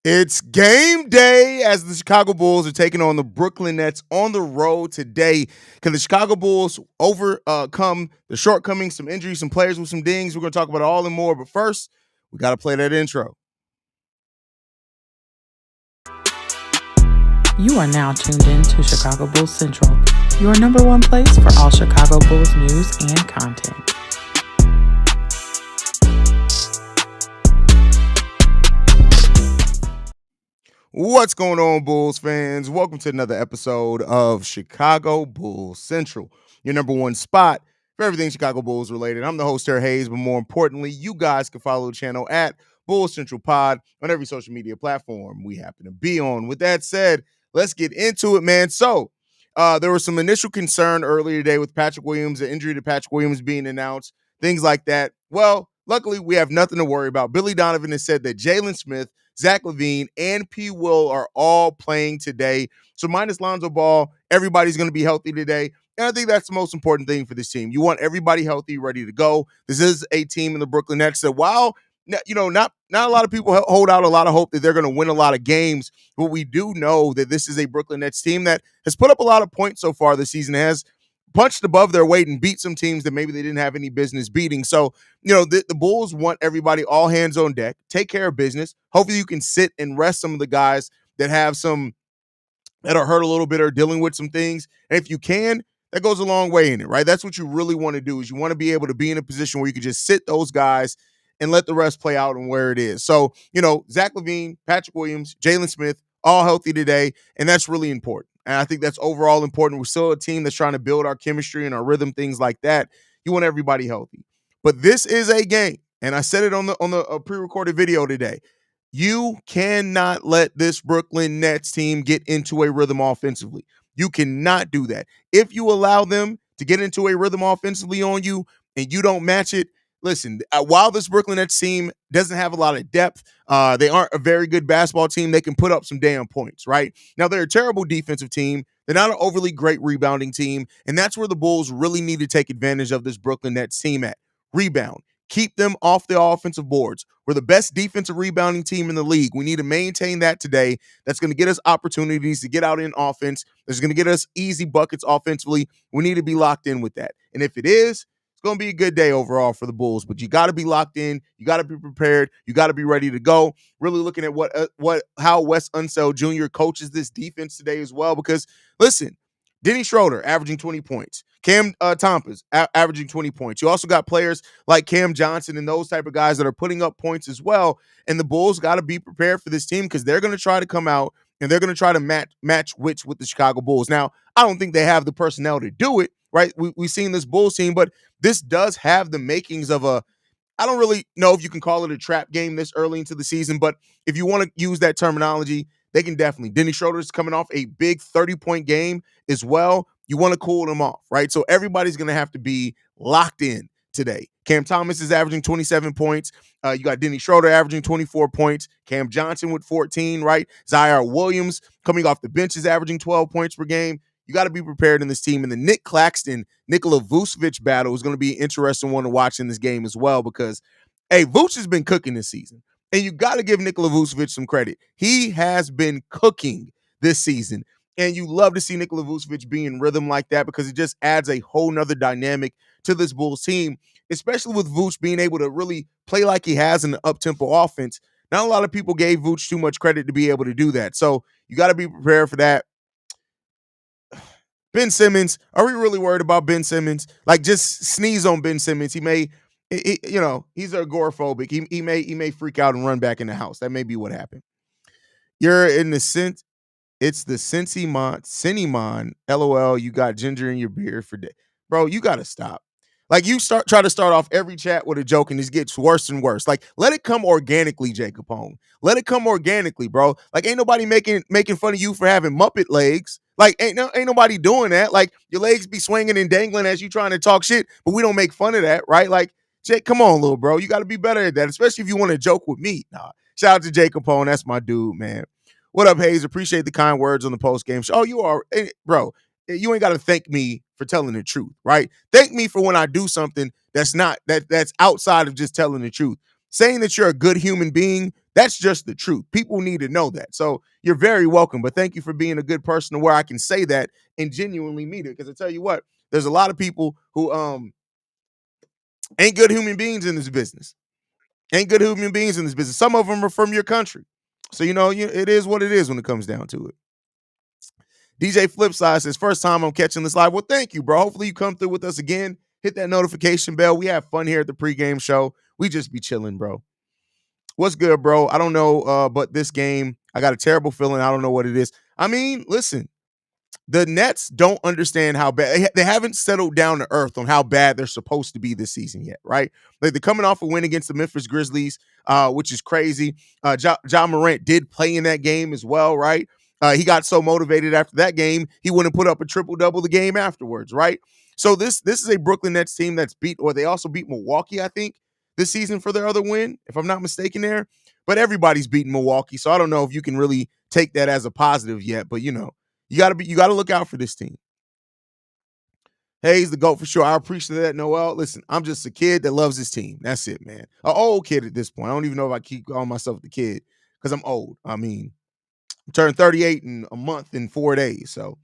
It's game day as the Chicago Bulls are taking on the Brooklyn Nets on the road today. Can the Chicago Bulls overcome the shortcomings, some injuries, some players with some dings? We're going to talk about it all and more. But first, we got to play that intro. You are now tuned in to Chicago Bulls Central, your number one place for all Chicago Bulls news and content. What's going on, Bulls fans? Welcome to another episode of Chicago Bulls Central, your number one spot for everything Chicago Bulls related. I'm the host here, Haize, but more importantly, you guys can follow the channel at Bulls Central Pod on every social media platform we happen to be on. With that said, let's get into it, man. So, there was some initial concern earlier today with Patrick Williams, the injury to Patrick Williams being announced, things like that. Well, luckily, we have nothing to worry about. Billy Donovan has said that Jalen Smith, Zach LaVine, and P. Will are all playing today. So minus Lonzo Ball, everybody's going to be healthy today. And I think that's the most important thing for this team. You want everybody healthy, ready to go. This is a team in the Brooklyn Nets that while, not a lot of people hold out a lot of hope that they're going to win a lot of games, but we do know that this is a Brooklyn Nets team that has put up a lot of points so far this season, has punched above their weight and beat some teams that maybe they didn't have any business beating. So, the Bulls want everybody all hands on deck, take care of business. Hopefully you can sit and rest some of the guys that are hurt a little bit or dealing with some things. And if you can, that goes a long way in it, right? That's what you really want to do, is you want to be able to be in a position where you can just sit those guys and let the rest play out on where it is. So, Zach LaVine, Patrick Williams, Jalen Smith, all healthy today, and that's really important. And I think that's overall important. We're still a team that's trying to build our chemistry and our rhythm, things like that. You want everybody healthy. But this is a game, and I said it on the pre-recorded video today. You cannot let this Brooklyn Nets team get into a rhythm offensively. You cannot do that. If you allow them to get into a rhythm offensively on you and you don't match it, listen, while this Brooklyn Nets team doesn't have a lot of depth, they aren't a very good basketball team, they can put up some damn points, right? Now, they're a terrible defensive team. They're not an overly great rebounding team, and that's where the Bulls really need to take advantage of this Brooklyn Nets team at. Rebound. Keep them off the offensive boards. We're the best defensive rebounding team in the league. We need to maintain that today. That's going to get us opportunities to get out in offense. That's going to get us easy buckets offensively. We need to be locked in with that. And if it is, it's going to be a good day overall for the Bulls, but you got to be locked in. You got to be prepared. You got to be ready to go. Really looking at how Wes Unseld Jr. coaches this defense today as well, because listen, Denny Schroeder averaging 20 points. Cam Thomas averaging 20 points. You also got players like Cam Johnson and those type of guys that are putting up points as well. And the Bulls got to be prepared for this team because they're going to try to come out and they're going to try to match wits with the Chicago Bulls. Now, I don't think they have the personnel to do it, right? We've seen this Bulls team, but this does have the makings of I don't really know if you can call it a trap game this early into the season, but if you want to use that terminology, they can definitely. Denny Schroeder's coming off a big 30-point game as well. You want to cool them off, right? So everybody's going to have to be locked in today. Cam Thomas is averaging 27 points. You got Denny Schroeder averaging 24 points. Cam Johnson with 14, right? Zaire Williams coming off the bench is averaging 12 points per game. You got to be prepared in this team. And the Nick Claxton, Nikola Vucevic battle is going to be an interesting one to watch in this game as well because, hey, Vuce has been cooking this season. And you got to give Nikola Vucevic some credit. He has been cooking this season. And you love to see Nikola Vucevic be in rhythm like that because it just adds a whole nother dynamic to this Bulls team, especially with Vuce being able to really play like he has in the up-tempo offense. Not a lot of people gave Vuce too much credit to be able to do that. So you got to be prepared for that. Ben Simmons, are we really worried about Ben Simmons? Like, just sneeze on Ben Simmons. He's agoraphobic. He may freak out and run back in the house. That may be what happened. You're in the sense. It's the Cinnamon. LOL. You got ginger in your beard for day, bro. You got to stop. Like, you try to start off every chat with a joke and it gets worse and worse. Like, let it come organically, Jacob Home. Let it come organically, bro. Like, ain't nobody making fun of you for having Muppet legs. Like, ain't nobody doing that. Like, your legs be swinging and dangling as you trying to talk shit, but we don't make fun of that, right? Like, Jake, come on, little bro. You got to be better at that, especially if you want to joke with me. Nah, shout out to Jake Capone. That's my dude, man. What up, Haize? Appreciate the kind words on the post-game show. Oh, you are, bro, you ain't got to thank me for telling the truth, right? Thank me for when I do something that's outside of just telling the truth. Saying that you're a good human being, That's just the truth. People need to know that. So you're very welcome. But thank you for being a good person to where I can say that and genuinely mean it. Because I tell you what, there's a lot of people who ain't good human beings in this business. Ain't good human beings in this business. Some of them are from your country. So it is what it is when it comes down to it. DJ Flipside says, first time I'm catching this live. Well, thank you, bro. Hopefully you come through with us again. Hit that notification bell. We have fun here at the pregame show. We just be chilling, bro. What's good, bro? I don't know, but this game, I got a terrible feeling. I don't know what it is. I mean, listen, the Nets don't understand how bad they haven't settled down to earth on how bad they're supposed to be this season yet, right? Like they're coming off a win against the Memphis Grizzlies, which is crazy. John Morant did play in that game as well, right? He got so motivated after that game, he wouldn't put up a triple double the game afterwards, right? So this is a Brooklyn Nets team that's beat, or they also beat Milwaukee, I think, this season for their other win, if I'm not mistaken there. But everybody's beating Milwaukee, so I don't know if you can really take that as a positive yet. But you gotta look out for this team. Haize the GOAT for sure. I appreciate that, Noel. Listen, I'm just a kid that loves this team. That's it, man. An old kid at this point. I don't even know if I keep calling myself the kid because I'm old. I mean, I'm turning 38 in a month in 4 days. So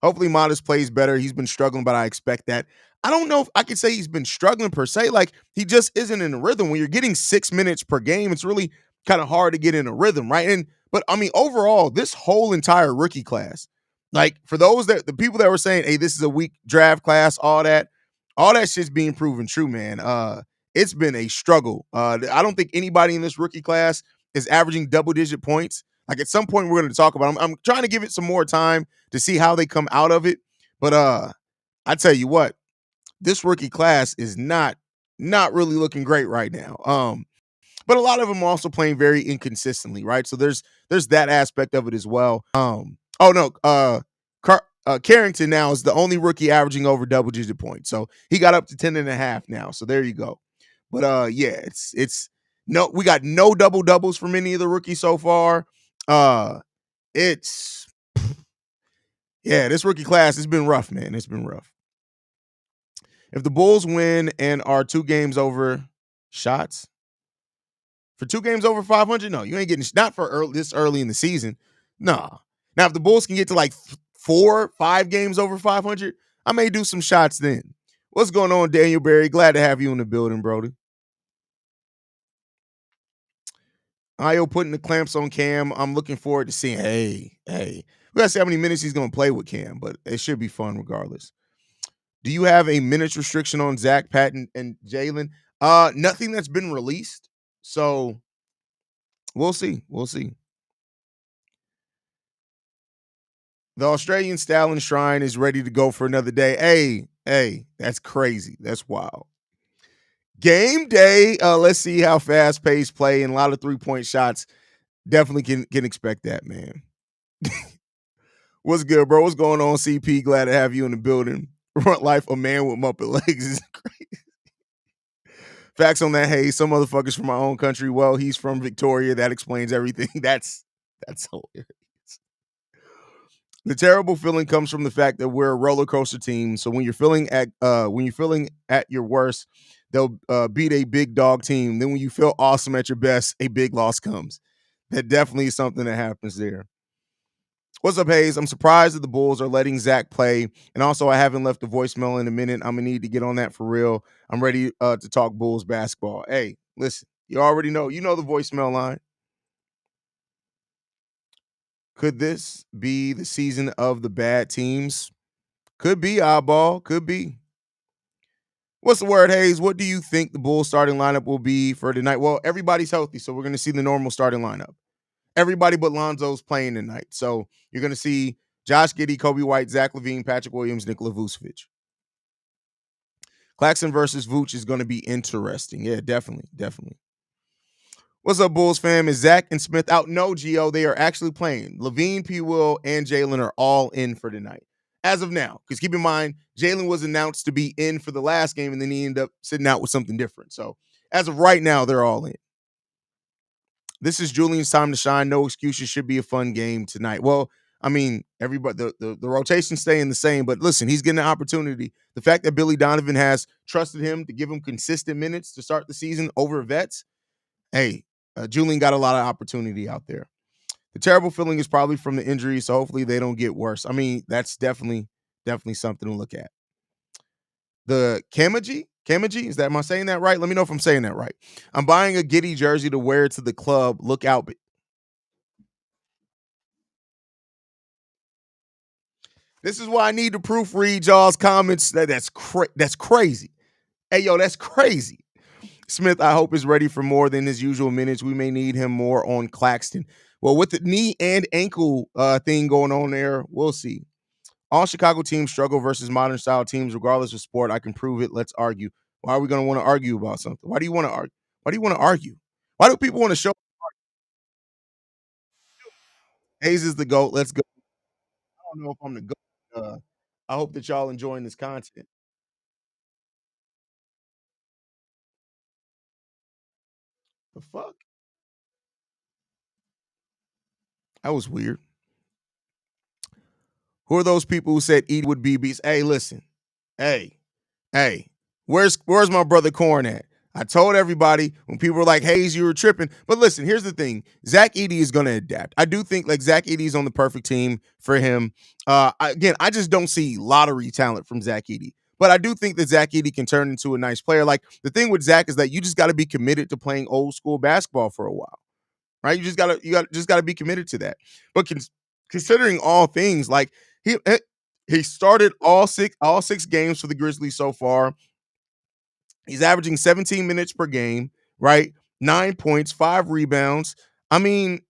hopefully Modest plays better. He's been struggling, but I expect that. I don't know if I could say he's been struggling per se. Like he just isn't in a rhythm. When you're getting 6 minutes per game, it's really kind of hard to get in a rhythm, right? But I mean, overall, this whole entire rookie class, like for the people that were saying, hey, this is a weak draft class, all that shit's being proven true, man. It's been a struggle. I don't think anybody in this rookie class is averaging double-digit points. Like at some point, we're going to talk about them. I'm trying to give it some more time to see how they come out of it. But I tell you what, this rookie class is not really looking great right now. But a lot of them are also playing very inconsistently, right? So there's that aspect of it as well. Oh no, Carrington now is the only rookie averaging over double-digit points. So he got up to 10.5 now. So there you go. But yeah, it's no, we got no double doubles from any of the rookies so far. It's yeah, this rookie class has been rough, man. It's been rough. If the Bulls win and are 2 games over shots for 2 games over 500, no, you ain't getting not for this early in the season. Nah. Now, if the Bulls can get to like 4, 5 games over 500, I may do some shots then. What's going on, Daniel Berry? Glad to have you in the building, Brody. Io putting the clamps on Cam. I'm looking forward to seeing. Hey, we gotta see how many minutes he's gonna play with Cam, but it should be fun regardless. Do you have a minutes restriction on Zach, Patton, and Jalen? Nothing that's been released. So we'll see. We'll see. The Australian Stallion Shrine is ready to go for another day. Hey, that's crazy. That's wild. Game day. Let's see how fast paced play and a lot of 3-point shots. Definitely can expect that, man. What's good, bro? What's going on, CP? Glad to have you in the building. Front life, a man with Muppet legs is crazy. Facts on that. Hey, some motherfuckers from my own country. Well, he's from Victoria. That explains everything. That's hilarious. The terrible feeling comes from the fact that we're a roller coaster team. So when you're feeling at your worst, they'll beat a big dog team. Then when you feel awesome at your best, a big loss comes. That definitely is something that happens there. What's up, Haize? I'm surprised that the Bulls are letting Zach play. And also, I haven't left a voicemail in a minute. I'm going to need to get on that for real. I'm ready to talk Bulls basketball. Hey, listen, you already know. You know the voicemail line. Could this be the season of the bad teams? Could be, eyeball. Could be. What's the word, Haize? What do you think the Bulls starting lineup will be for tonight? Well, everybody's healthy, so we're going to see the normal starting lineup. Everybody but Lonzo's playing tonight. So you're going to see Josh Giddey, Kobe White, Zach LaVine, Patrick Williams, Nikola Vucevic. Claxton versus Vooch is going to be interesting. Yeah, definitely. What's up, Bulls fam? Is Zach and Smith out? No, Gio. They are actually playing. LaVine, P. Will, and Jalen are all in for tonight. As of now. Because keep in mind, Jalen was announced to be in for the last game, and then he ended up sitting out with something different. So as of right now, they're all in. This is Julian's time to shine. No excuses. Should be a fun game tonight. Well, I mean, everybody, the rotation's staying the same, but listen, he's getting an opportunity. The fact that Billy Donovan has trusted him to give him consistent minutes to start the season over vets, hey, Julian got a lot of opportunity out there. The terrible feeling is probably from the injury, so hopefully they don't get worse. I mean, that's definitely something to look at. The Kamaji, is that am I saying that right? Let me know if I'm saying that right. I'm buying a Giddy jersey to wear to the club. Look out. This is why I need to proofread y'all's comments. That's crazy. Hey, yo, that's crazy. Smith, I hope, is ready for more than his usual minutes. We may need him more on Claxton. Well, with the knee and ankle thing going on there, we'll see. All Chicago teams struggle versus modern style teams, regardless of sport. I can prove it. Let's argue. Why are we going to want to argue about something? Why do you want to argue? Why do you want to argue? Why do people want to show Haize is the GOAT? Let's go. I don't know if I'm the GOAT. I hope that y'all enjoying this content. The fuck? That was weird. Who are those people who said Edie would be beast? Hey, listen. Hey, hey, where's my brother Corn at? I told everybody when people were like, Haize, you were tripping. But listen, here's the thing. Zach Edey is going to adapt. I do think like Zach Edey is on the perfect team for him. I just don't see lottery talent from Zach Edey. But I do think that Zach Edey can turn into a nice player. Like the thing with Zach is that you just got to be committed to playing old school basketball for a while, right? You just gotta be committed to that. But considering all things, like he started all six games for the Grizzlies so far. He's averaging 17 minutes per game, right? 9 points, 5 rebounds. I mean,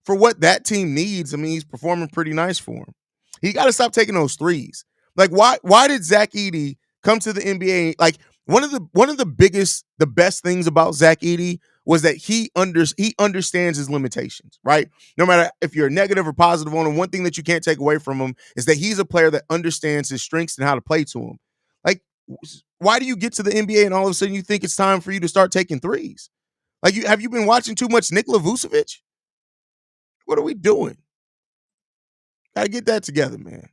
for what that team needs, I mean, he's performing pretty nice for him. He got to stop taking those threes. Like, why did Zach Edey come to the NBA? Like, the best things about Zach Edey was that he understands his limitations, right? No matter if you're negative or positive on him, one thing that you can't take away from him is that he's a player that understands his strengths and how to play to him. Like, why do you get to the NBA and all of a sudden you think it's time for you to start taking threes? Like, have you been watching too much Nikola Vucevic? What are we doing? Gotta get that together, man.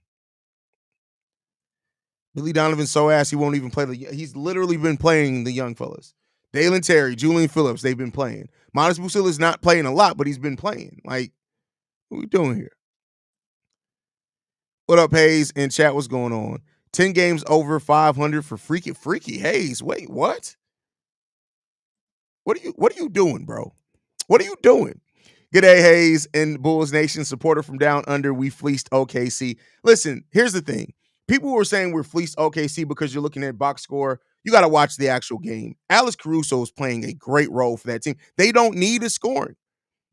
Billy Donovan's so ass he won't even play he's literally been playing the young fellas. Dalen Terry, Julian Phillips, they've been playing. Modest Busil is not playing a lot, but he's been playing. Like, what are we doing here? What up, Haize? In chat, what's going on? 10 games over 500 for freaky Haize. Wait, what? What are you doing, bro? What are you doing? G'day, Haize and Bulls Nation, supporter from down under. We fleeced OKC. Listen, here's the thing. People were saying we're fleeced OKC because you're looking at box score. You got to watch the actual game. Alex Caruso is playing a great role for that team. They don't need a scoring.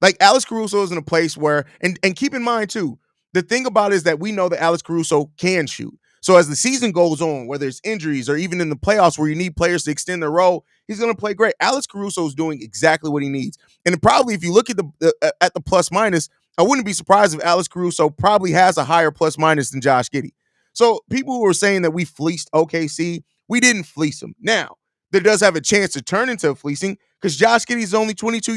Like Alex Caruso is in a place where, and keep in mind too, the thing about it is that we know that Alex Caruso can shoot. So as the season goes on, whether it's injuries or even in the playoffs where you need players to extend their role, he's going to play great. Alex Caruso is doing exactly what he needs. And probably if you look at the plus minus, I wouldn't be surprised if Alex Caruso probably has a higher plus minus than Josh Giddey. So people who are saying that we fleeced OKC, we didn't fleece them. Now, there does have a chance to turn into a fleecing because Josh Giddey is only 22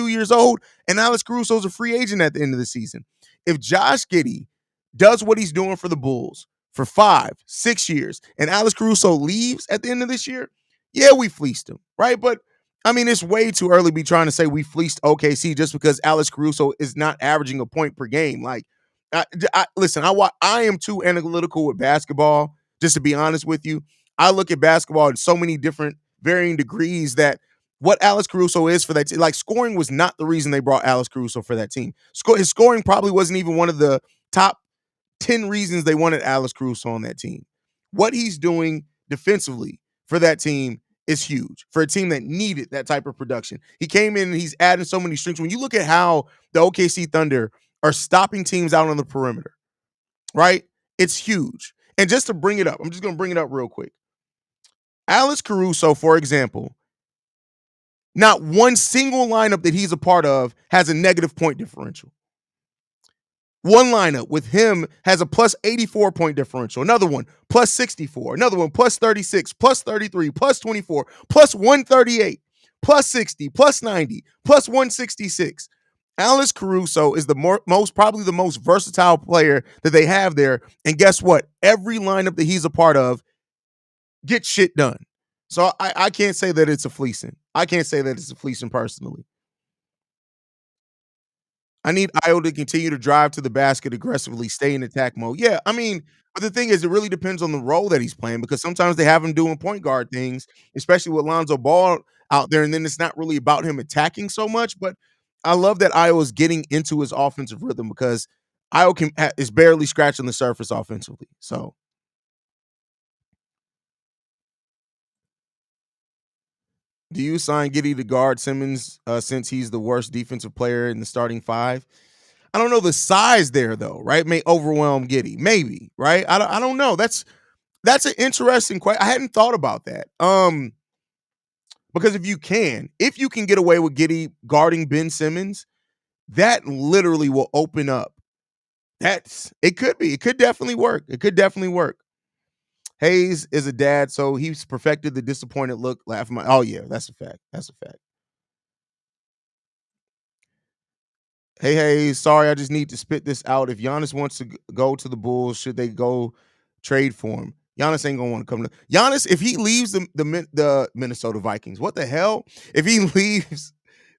years old, and Alex Caruso is a free agent at the end of the season. If Josh Giddey does what he's doing for the Bulls for 5-6 years, and Alex Caruso leaves at the end of this year, yeah, we fleeced him, right? But I mean, it's way too early to be trying to say we fleeced OKC just because Alex Caruso is not averaging a point per game. Like, listen, I am too analytical with basketball, just to be honest with you. I look at basketball in so many different varying degrees that what Alex Caruso is for that team, like scoring was not the reason they brought Alex Caruso for that team. His scoring probably wasn't even one of the top 10 reasons they wanted Alex Caruso on that team. What he's doing defensively for that team is huge for a team that needed that type of production. He came in and he's adding so many strengths. When you look at how the OKC Thunder are stopping teams out on the perimeter, right? It's huge. And just to bring it up, I'm just going to bring it up real quick. Alex Caruso, for example, not one single lineup that he's a part of has a negative point differential. One lineup with him has a plus 84 point differential. Another one, plus 64. Another one, plus 36, plus 33, plus 24, plus 138, plus 60, plus 90, plus 166. Alex Caruso is probably the most versatile player that they have there. And guess what? Every lineup that he's a part of gets shit done. So I can't say that it's a fleecing. I can't say that it's a fleecing personally. I need Io to continue to drive to the basket aggressively, stay in attack mode. Yeah, I mean, but the thing is, it really depends on the role that he's playing because sometimes they have him doing point guard things, especially with Lonzo Ball out there, and then it's not really about him attacking so much. But I love that Io is getting into his offensive rhythm because Io is barely scratching the surface offensively. So, do you sign Giddy to guard Simmons since he's the worst defensive player in the starting five? I don't know the size there though, right? May overwhelm Giddy, maybe, right? I don't know. That's an interesting question. I hadn't thought about that. Because if you can get away with Giddy guarding Ben Simmons, that literally will open up. That's it could be. It could definitely work. It could definitely work. Haize is a dad, so he's perfected the disappointed look. Laughing my oh yeah, that's a fact. That's a fact. Hey, sorry, I just need to spit this out. If Giannis wants to go to the Bulls, should they go trade for him? Giannis ain't gonna want to come to Giannis. If he leaves the Minnesota Vikings, what the hell? If he leaves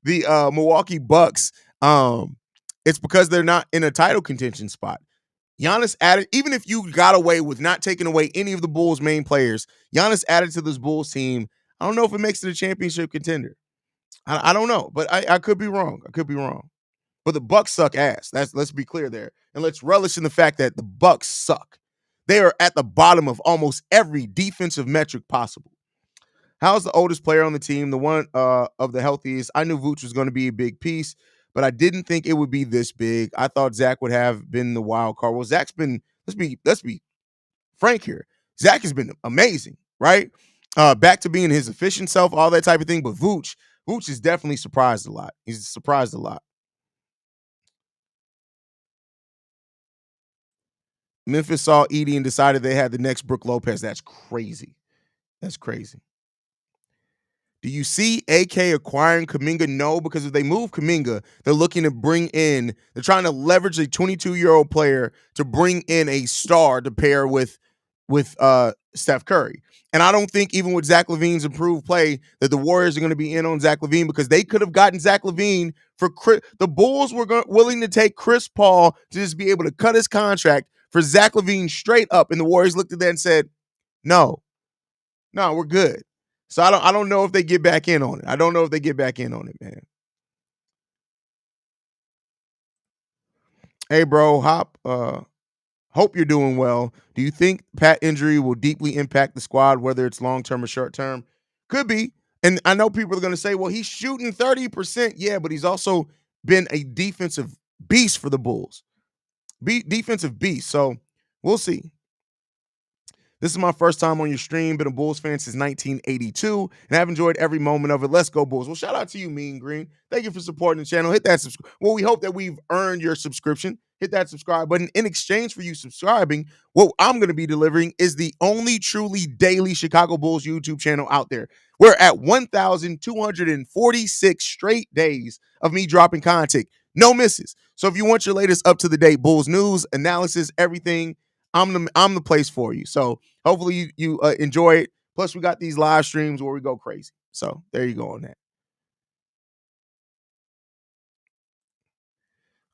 the Milwaukee Bucks, it's because they're not in a title contention spot. Giannis added, even if you got away with not taking away any of the Bulls' main players, Giannis added to this Bulls team. I don't know if it makes it a championship contender. I don't know, but I could be wrong. I could be wrong. But the Bucks suck ass. Let's be clear there. And let's relish in the fact that the Bucks suck. They are at the bottom of almost every defensive metric possible. How's the oldest player on the team, the one of the healthiest? I knew Vooch was going to be a big piece, but I didn't think it would be this big. I thought Zach would have been the wild card. Well, Zach's been, let's be frank here. Zach has been amazing, right? Back to being his efficient self, all that type of thing. But Vooch is definitely surprised a lot. He's surprised a lot. Memphis saw Edie and decided they had the next Brooke Lopez. That's crazy. That's crazy. Do you see AK acquiring Kuminga? No, because if they move Kuminga, they're looking to they're trying to leverage a 22-year-old player to bring in a star to pair with Steph Curry. And I don't think even with Zach LaVine's improved play that the Warriors are going to be in on Zach LaVine because they could have gotten Zach LaVine for the Bulls were willing to take Chris Paul to just be able to cut his contract for Zach LaVine straight up, and the Warriors looked at that and said, "No, no, we're good." So I don't know if they get back in on it. I don't know if they get back in on it, man. Hey, bro, Hop. Hope you're doing well. Do you think Pat injury will deeply impact the squad, whether it's long term or short term? Could be. And I know people are going to say, well, he's shooting 30%. Yeah, but he's also been a defensive beast for the Bulls. Defensive beast. So we'll see. This is my first time on your stream. Been a Bulls fan since 1982, and I've enjoyed every moment of it. Let's go Bulls. Well, shout out to you, Mean Green. Thank you for supporting the channel. Hit that subscribe. Well, we hope that we've earned your subscription. Hit that subscribe button. In exchange for you subscribing, what I'm going to be delivering is the only truly daily Chicago Bulls YouTube channel out there. We're at 1,246 straight days of me dropping content. No misses. So if you want your latest up-to-the-date Bulls news, analysis, everything, I'm the place for you. So hopefully you enjoy it. Plus, we got these live streams where we go crazy. So there you go on that.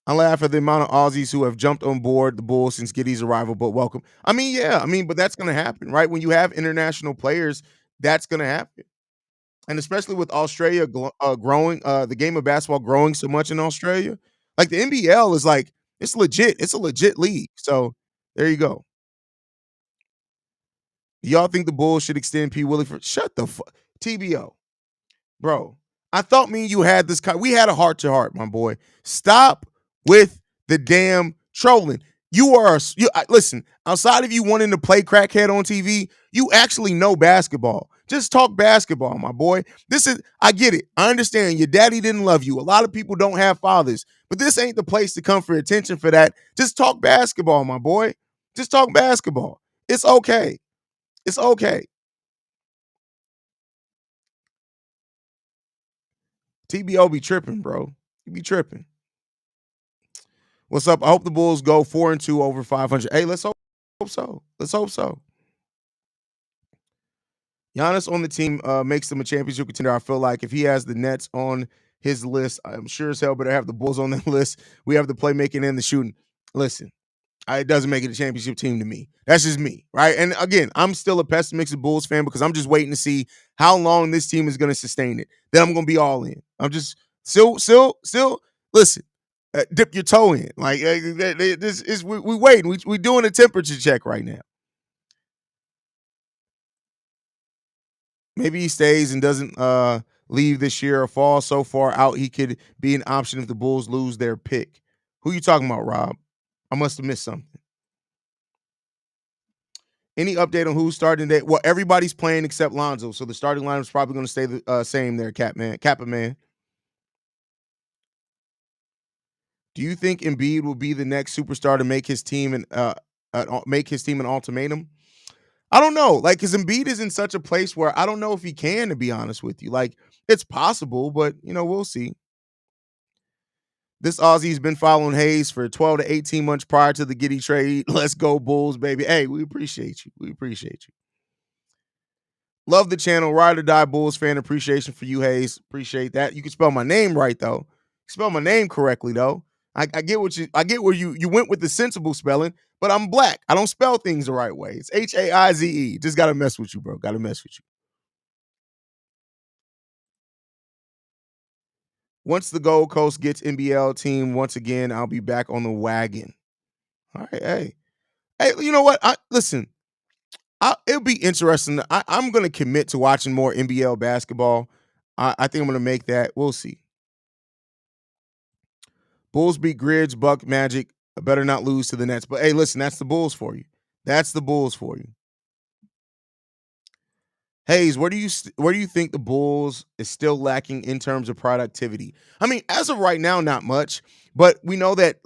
I laugh at the amount of Aussies who have jumped on board the Bulls since Giddy's arrival, but welcome. I mean, yeah, but that's going to happen, right? When you have international players, that's going to happen. And especially with Australia growing, the game of basketball growing so much in Australia, like the NBL is like, it's legit. It's a legit league. So there you go. Y'all think the Bulls should extend P. Willie for shut the fuck TBO, bro? I thought me and you had this. We had a heart to heart, my boy. Stop with the damn trolling. Listen. Outside of you wanting to play crackhead on TV, you actually know basketball. Just talk basketball, my boy. I get it. I understand your daddy didn't love you. A lot of people don't have fathers, but this ain't the place to come for attention for that. Just talk basketball, my boy. Just talk basketball. It's okay. It's okay. TBO be tripping, bro. You be tripping. What's up? I hope the Bulls go 4-2 over 500. Hey, let's hope so. Let's hope so. Giannis on the team makes them a championship contender. I feel like if he has the Nets on his list. I'm sure as hell better have the Bulls on that list. We have the playmaking and the shooting. Listen, it doesn't make it a championship team to me. That's just me, right? And again, I'm still a pessimistic Bulls fan because I'm just waiting to see how long this team is going to sustain it. Then I'm going to be all in. I'm just still. Listen, dip your toe in. Like this is we waiting. We doing a temperature check right now. Maybe he stays and doesn't leave this year or fall so far out he could be an option if the Bulls lose their pick. Who you talking about, Rob? I must have missed something. Any update on who's starting today? Well, everybody's playing except Lonzo, so the starting lineup is probably going to stay the same there, Kappa man. Do you think Embiid will be the next superstar to make his team an ultimatum? I don't know, like, because Embiid is in such a place where I don't know if he can. To be honest with you, like, it's possible, but we'll see. This Aussie's been following Haize for 12 to 18 months prior to the Giddey trade. Let's go Bulls, baby. Hey, we appreciate you. We appreciate you. Love the channel. Ride or die Bulls fan appreciation for you, Haize. Appreciate that. You can spell my name right though. Spell my name correctly though. I get where you went with the sensible spelling, but I'm black. I don't spell things the right way. It's Haize. Just gotta mess with you, bro. Gotta mess with you. Once the Gold Coast gets NBL team once again, I'll be back on the wagon. All right, hey, you know what? Listen. It'll be interesting. I'm going to commit to watching more NBL basketball. I think I'm going to make that. We'll see. Bulls beat Grizz, Buck, Magic. Better not lose to the Nets. But hey, listen, that's the Bulls for you. That's the Bulls for you. Haize, where do you think the Bulls is still lacking in terms of productivity? I mean, as of right now, not much, but we know that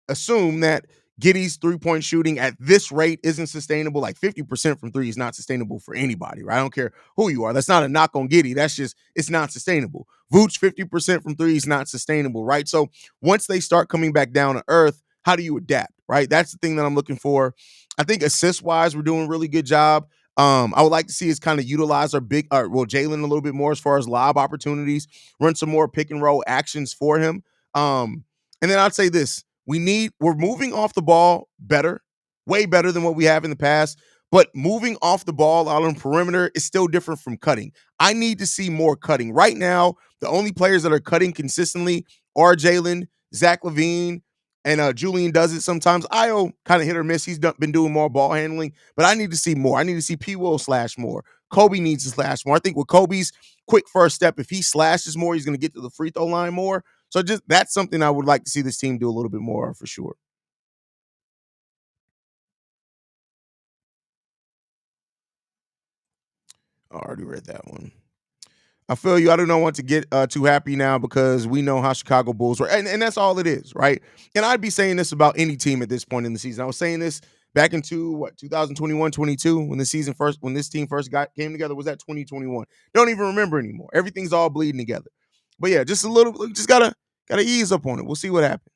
assume that Giddey's 3-point shooting at this rate isn't sustainable. Like 50% from three is not sustainable for anybody, right? I don't care who you are. That's not a knock on Giddey. That's just it's not sustainable. Vooch 50% from three is not sustainable, right? So once they start coming back down to earth, how do you adapt, right? That's the thing that I'm looking for. I think assist wise, we're doing a really good job. I would like to see us kind of utilize our Jalen a little bit more as far as lob opportunities, run some more pick and roll actions for him. And then I'd say this: we're moving off the ball better, way better than what we have in the past. But moving off the ball out on perimeter is still different from cutting. I need to see more cutting. Right now, the only players that are cutting consistently are Jalen, Zach LaVine, and Julian does it sometimes. Io kind of hit or miss. He's been doing more ball handling, but I need to see more. I need to see P. Will slash more. Kobe needs to slash more. I think with Kobe's quick first step, if he slashes more, he's going to get to the free throw line more. So just that's something I would like to see this team do a little bit more for sure. I already read that one. I feel you. I don't want to get too happy now because we know how Chicago Bulls were, and that's all it is, right? And I'd be saying this about any team at this point in the season. I was saying this back into 2021, 22 when this team first came together. Was that 2021? Don't even remember anymore. Everything's all bleeding together. But yeah, just a little, just gotta ease up on it. We'll see what happens.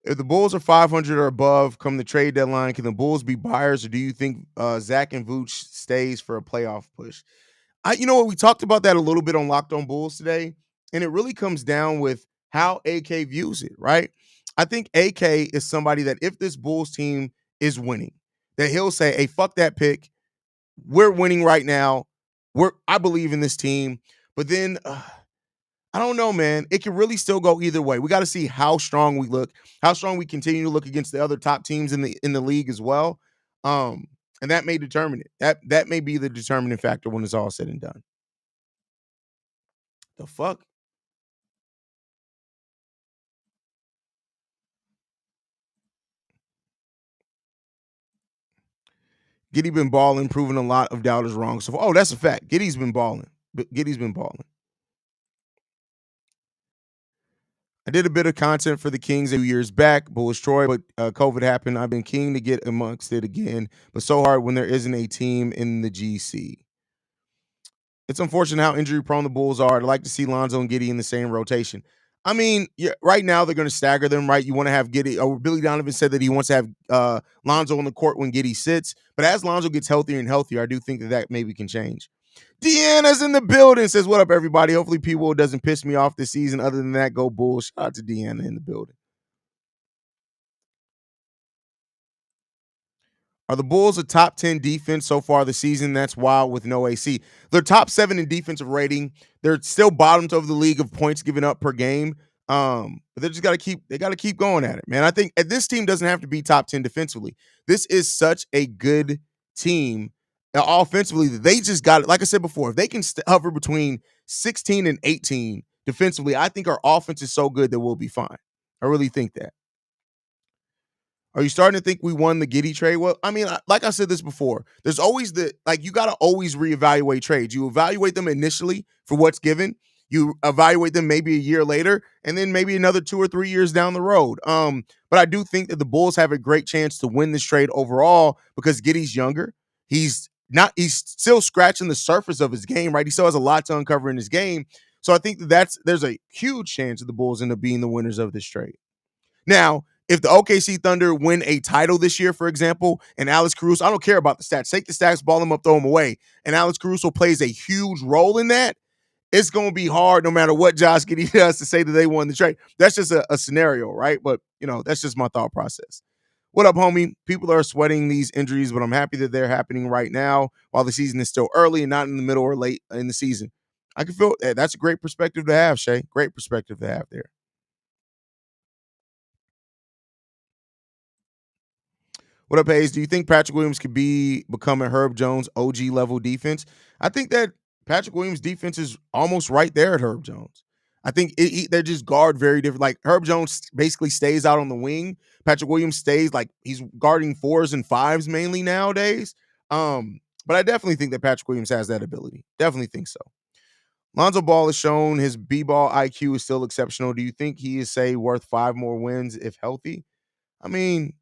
If the Bulls are 500 or above come the trade deadline, can the Bulls be buyers, or do you think Zach and Vooch stays for a playoff push? You know what? We talked about that a little bit on Locked On Bulls today, and it really comes down with how AK views it, right? I think AK is somebody that if this Bulls team is winning, that he'll say, "Hey, fuck that pick. We're winning right now. I believe in this team." But then I don't know, man. It can really still go either way. We got to see how strong we look, how strong we continue to look against the other top teams in the league as well. And that may determine it. That may be the determining factor when it's all said and done. The fuck? Giddey been balling, proving a lot of doubters wrong. So, that's a fact. Giddey's been balling. Giddey's been balling. I did a bit of content for the Kings a few years back, Bullish Troy, but COVID happened. I've been keen to get amongst it again, but so hard when there isn't a team in the GC. It's unfortunate how injury prone the Bulls are. I'd like to see Lonzo and Giddey in the same rotation. I mean, right now they're going to stagger them, right? You want to have Giddey. Billy Donovan said that he wants to have Lonzo on the court when Giddey sits. But as Lonzo gets healthier and healthier, I do think that maybe can change. Deanna's in the building. Says, what up, everybody? Hopefully, P-Will doesn't piss me off this season. Other than that, go Bulls. Shout out to Deanna in the building. Are the Bulls a top 10 defense so far this season? That's wild with no AC. They're top 7 in defensive rating. They're still bottoms of the league of points given up per game. But they just gotta keep going at it, man. I think this team doesn't have to be top 10 defensively. This is such a good team offensively that they just got it. Like I said before, if they can hover between 16 and 18 defensively, I think our offense is so good that we'll be fine. I really think that. Are you starting to think we won the Giddy trade? Well, I mean, like I said this before, there's always you got to always reevaluate trades. You evaluate them initially for what's given. You evaluate them maybe a year later, and then maybe another 2 or 3 years down the road. But I do think that the Bulls have a great chance to win this trade overall because Giddy's younger. He's still scratching the surface of his game, right? He still has a lot to uncover in his game. So I think there's a huge chance that the Bulls end up being the winners of this trade. Now, if the OKC Thunder win a title this year, for example, and Alex Caruso, I don't care about the stats. Take the stats, ball them up, throw them away. And Alex Caruso plays a huge role in that. It's going to be hard no matter what Josh Giddey does to say that they won the trade. That's just a scenario, right? But, that's just my thought process. What up, homie? People are sweating these injuries, but I'm happy that they're happening right now while the season is still early and not in the middle or late in the season. I can feel that's a great perspective to have, Shay. Great perspective to have there. What up, Haize? Do you think Patrick Williams could become a Herb Jones OG level defense? I think that Patrick Williams' defense is almost right there at Herb Jones. I think they're just guard very different. Like Herb Jones basically stays out on the wing. Patrick Williams stays like he's guarding 4s and 5s mainly nowadays. But I definitely think that Patrick Williams has that ability. Definitely think so. Lonzo Ball has shown his B-ball IQ is still exceptional. Do you think he is, say, worth 5 more wins if healthy? I mean,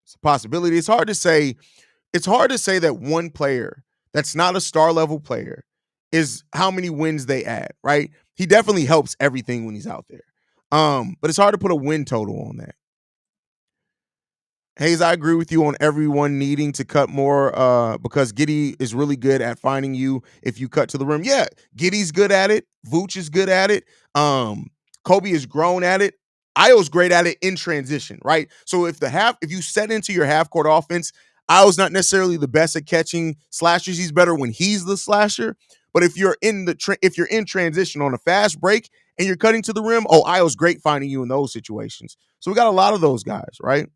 it's a possibility. It's hard to say. It's hard to say that one player that's not a star level player is how many wins they add, right? He definitely helps everything when he's out there. But it's hard to put a win total on that. Haize, I agree with you on everyone needing to cut more because Giddey is really good at finding you if you cut to the rim. Yeah, Giddey's good at it. Vooch is good at it. Kobe is grown at it. Io's great at it in transition, right? So if you set into your half court offense, Io's not necessarily the best at catching slashers. He's better when he's the slasher. But if you're in transition on a fast break and you're cutting to the rim, Io's great finding you in those situations. So we got a lot of those guys, right?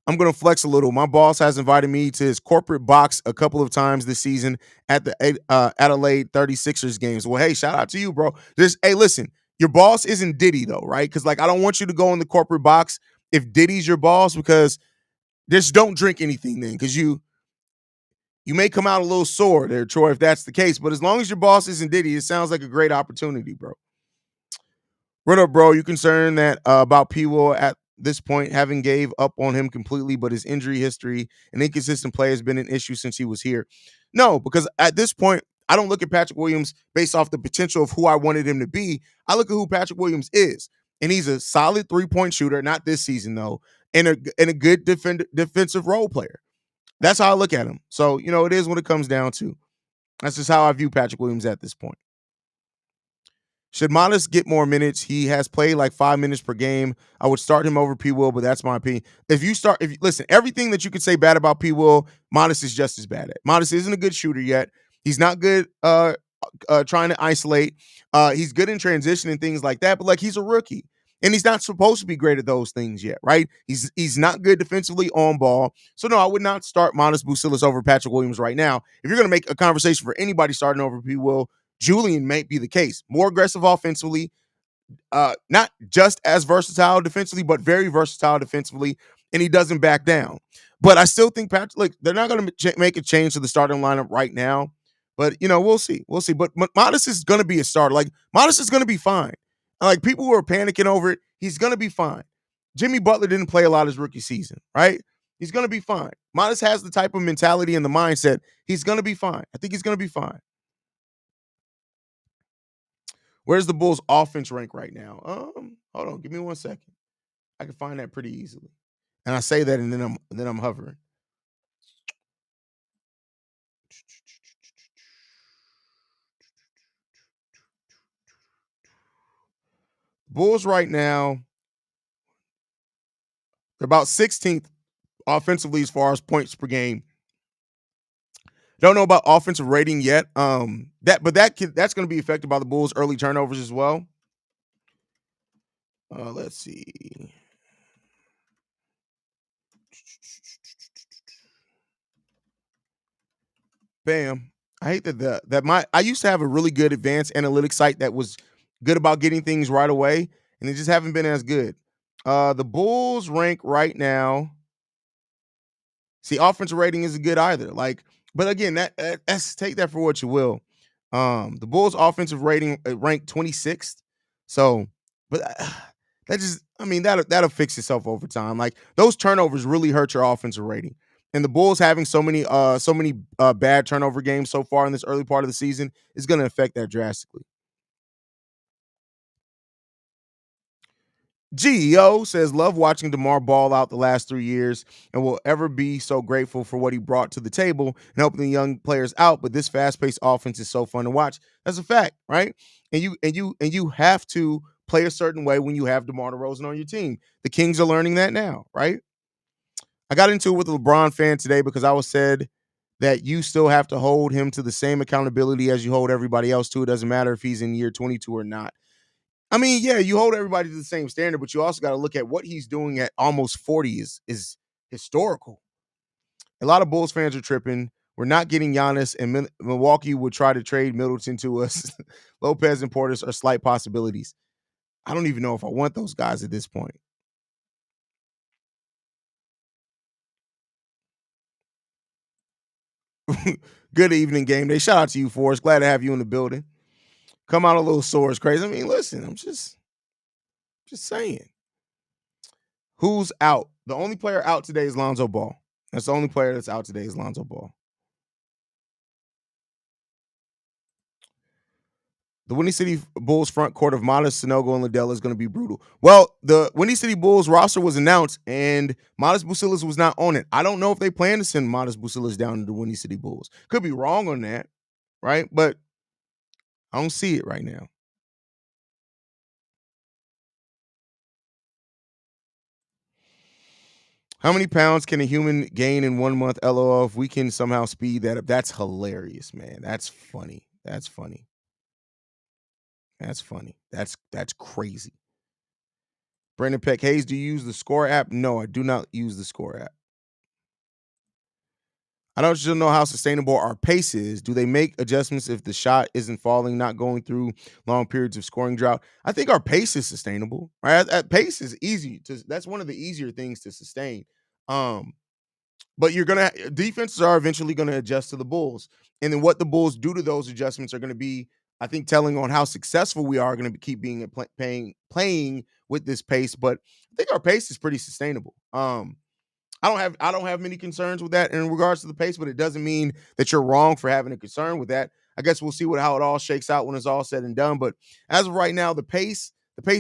I'm going to flex a little. My boss has invited me to his corporate box a couple of times this season at the Adelaide 36ers games. Well, hey, shout out to you, bro. Hey, listen, your boss isn't Diddy, though, right? Because, I don't want you to go in the corporate box if Diddy's your boss because just don't drink anything then because you may come out a little sore there, Troy, if that's the case. But as long as your boss isn't Diddy, it sounds like a great opportunity, bro. What up, bro? You concerned that about P-Will at this point, having gave up on him completely, but his injury history and inconsistent play has been an issue since he was here? No, because at this point, I don't look at Patrick Williams based off the potential of who I wanted him to be. I look at who Patrick Williams is, and he's a solid 3-point shooter, not this season though, and a good defensive role player. That's how I look at him. So, it is what it comes down to. That's just how I view Patrick Williams at this point. Should Modest get more minutes? He has played like 5 minutes per game. I would start him over P-Will, but that's my opinion. Listen, everything that you could say bad about P-Will, Modest is just as bad at. Modest isn't a good shooter yet. He's not good trying to isolate. He's good in transition and things like that, but he's a rookie. And he's not supposed to be great at those things yet, right? He's not good defensively on ball. So, no, I would not start Modest Bucilis over Patrick Williams right now. If you're going to make a conversation for anybody starting over P-Will, Julian might be the case. More aggressive offensively, not just as versatile defensively, but very versatile defensively, and he doesn't back down. But I still think Patrick, they're not going to make a change to the starting lineup right now. But, we'll see. We'll see. But Modest is going to be a starter. Modest is going to be fine. People who are panicking over it, he's going to be fine. Jimmy Butler didn't play a lot his rookie season, right? He's going to be fine. Modest has the type of mentality and the mindset. He's going to be fine. I think he's going to be fine. Where's the Bulls offense rank right now? Hold on, give me 1 second. I can find that pretty easily. And I say that and then I'm hovering. Bulls right now, they're about 16th offensively as far as points per game. Don't know about offensive rating yet. That's going to be affected by the Bulls' early turnovers as well. Let's see. Bam. I hate that I used to have a really good advanced analytics site that was good about getting things right away, and they just haven't been as good. The Bulls rank right now. See, offensive rating isn't good either. Like, but again, that's take that for what you will. The Bulls' offensive rating ranked 26th. So, but that just, I mean, that'll fix itself over time. Like those turnovers really hurt your offensive rating. And the Bulls having so many bad turnover games so far in this early part of the season is going to affect that drastically. GEO says, love watching DeMar ball out the last 3 years and will ever be so grateful for what he brought to the table and helping the young players out. But this fast-paced offense is so fun to watch. That's a fact, right? And you have to play a certain way when you have DeMar DeRozan on your team. The Kings are learning that now, right? I got into it with a LeBron fan today because I was said that you still have to hold him to the same accountability as you hold everybody else to. It doesn't matter if he's in year 22 or not. I mean, yeah, you hold everybody to the same standard, but you also got to look at what he's doing at almost 40 is historical. A lot of Bulls fans are tripping. We're not getting Giannis, and Milwaukee would try to trade Middleton to us. Lopez and Portis are slight possibilities. I don't even know if I want those guys at this point. Good evening, game day. Shout out to you, Forrest. Glad to have you in the building. Come out a little sore is crazy. I mean, listen, I'm just saying. Who's out? The only player out today is Lonzo Ball. That's the only player that's out today is Lonzo Ball. The Windy City Bulls front court of Modest, Sanogo, and Liddell is going to be brutal. Well, the Windy City Bulls roster was announced, and Modest Bucilis was not on it. I don't know if they plan to send Modest Bucilis down to the Windy City Bulls. Could be wrong on that, right? But I don't see it right now. How many pounds can a human gain in 1 month? LOL. If we can somehow speed that up, that's hilarious, man. That's funny. That's funny. That's funny. That's crazy. Brandon Peck, Haize, do you use the Score app? No, I do not use the Score app. I don't just know how sustainable our pace is. Do they make adjustments if the shot isn't falling, not going through long periods of scoring drought? I think our pace is sustainable. Right? Pace is easy to. That's one of the easier things to sustain. But defenses are eventually gonna adjust to the Bulls, and then what the Bulls do to those adjustments are gonna be, I think, telling on how successful we are going to keep being playing with this pace. But I think our pace is pretty sustainable. I don't have many concerns with that in regards to the pace, but it doesn't mean that you're wrong for having a concern with that. I guess we'll see how it all shakes out when it's all said and done. But as of right now, the pace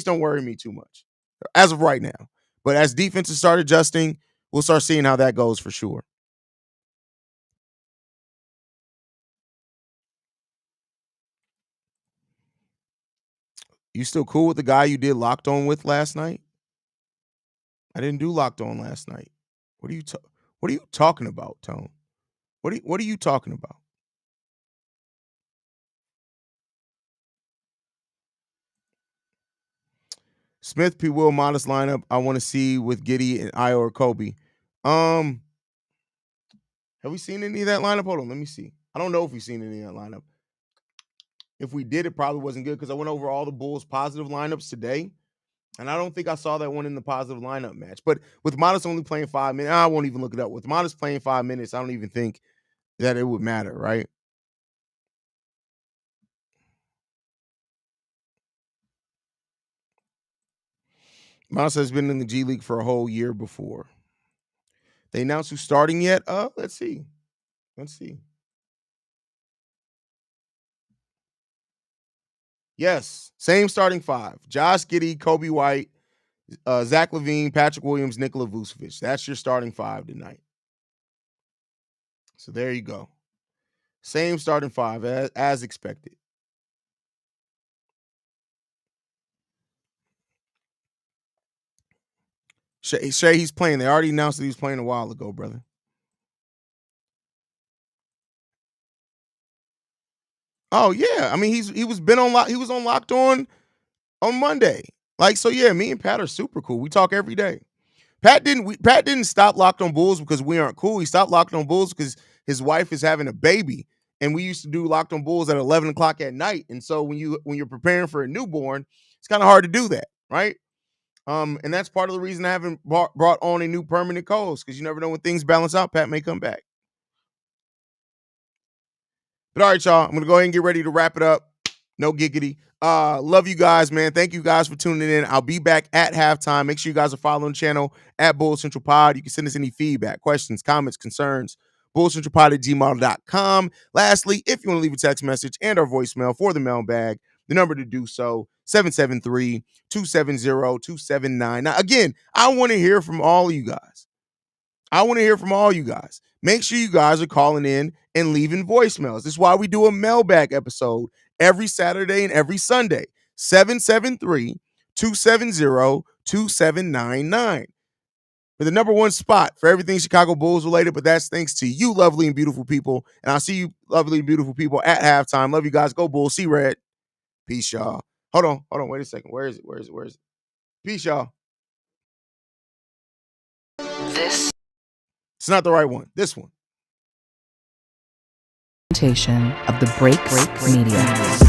don't worry me too much as of right now. But as defenses start adjusting, we'll start seeing how that goes for sure. You still cool with the guy you did Locked On with last night? I didn't do Locked On last night. What are you talking about, Tone? What are you talking about? Smith P. Will modest lineup I want to see with Giddy and Io or Kobe. Um, have we seen any of that lineup? Hold on, let me see. I don't know if we've seen any of that lineup. If we did, it probably wasn't good because I went over all the Bulls' positive lineups today, and I don't think I saw that one in the positive lineup match. But with Modest only playing 5 minutes, I won't even look it up. With Modest playing 5 minutes, I don't even think that it would matter, right? Modest has been in the G League for a whole year before. They announced who's starting yet? Let's see. Let's see. Yes, same starting five: Josh Giddey, Kobe White, Zach LaVine, Patrick Williams, Nikola Vucevic. That's your starting five tonight. So there you go. Same starting five as expected. Shay, he's playing. They already announced that he was playing a while ago, brother. Oh yeah, I mean he was been on he was on Locked on Monday. Like so, yeah. Me and Pat are super cool. We talk every day. Pat didn't stop Locked on Bulls because we aren't cool. He stopped Locked on Bulls because his wife is having a baby, and we used to do Locked on Bulls at 11 o'clock at night. And so when you're preparing for a newborn, it's kind of hard to do that, right? And that's part of the reason I haven't brought on a new permanent co-host because you never know when things balance out. Pat may come back. But all right, y'all, I'm gonna go ahead and get ready to wrap it up. No giggity. Love you guys, man. Thank you guys for tuning in. I'll be back at halftime. Make sure you guys are following the channel at Bull Central Pod. You can send us any feedback, questions, comments, concerns. BullCentralPod@gmail.com. Lastly, if you want to leave a text message and our voicemail for the mailbag, the number to do so, 773-270-279. Now, again, I want to hear from all of you guys. Make sure you guys are calling in and leaving voicemails. This is why we do a mailbag episode every Saturday and every Sunday. 773-270-2799. For the number one spot for everything Chicago Bulls related, but that's thanks to you, lovely and beautiful people. And I'll see you, lovely and beautiful people, at halftime. Love you guys. Go Bulls. See red. Peace, y'all. Hold on. Wait a second. Where is it? Peace, y'all. This It's not the right one. This one. presentation of the Break Media.